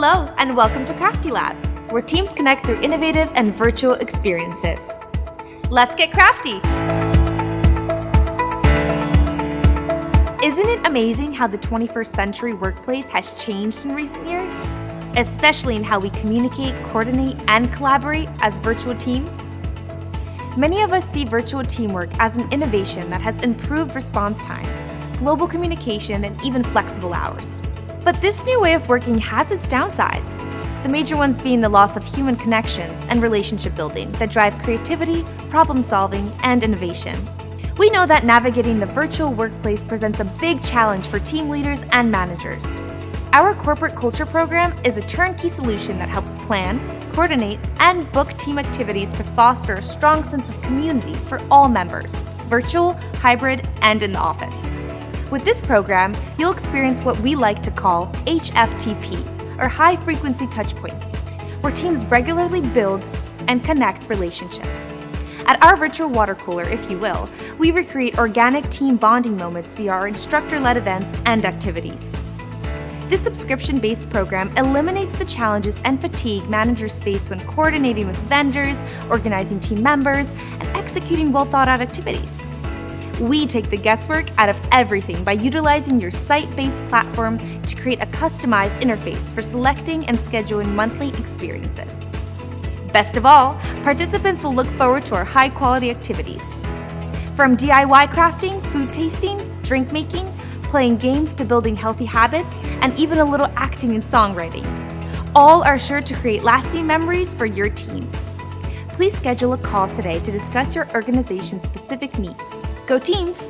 Hello, and welcome to KraftyLab, where teams connect through innovative and virtual experiences. Let's get crafty! Isn't it amazing how the 21st century workplace has changed in recent years? Especially in how we communicate, coordinate, and collaborate as virtual teams? Many of us see virtual teamwork as an innovation that has improved response times, global communication, and even flexible hours. But this new way of working has its downsides, the major ones being the loss of human connections and relationship building that drive creativity, problem solving, and innovation. We know that navigating the virtual workplace presents a big challenge for team leaders and managers. Our corporate culture program is a turnkey solution that helps plan, coordinate, and book team activities to foster a strong sense of community for all members, virtual, hybrid, and in the office. With this program, you'll experience what we like to call HFTP, or high frequency touchpoints, where teams regularly build and connect relationships. At our virtual water cooler, if you will, we recreate organic team bonding moments via our instructor-led events and activities. This subscription-based program eliminates the challenges and fatigue managers face when coordinating with vendors, organizing team members, and executing well-thought-out activities. We take the guesswork out of everything by utilizing your site-based platform to create a customized interface for selecting and scheduling monthly experiences. Best of all, participants will look forward to our high-quality activities. From DIY crafting, food tasting, drink making, playing games to building healthy habits, and even a little acting and songwriting. All are sure to create lasting memories for your teams. Please schedule a call today to discuss your organization's specific needs. Go teams!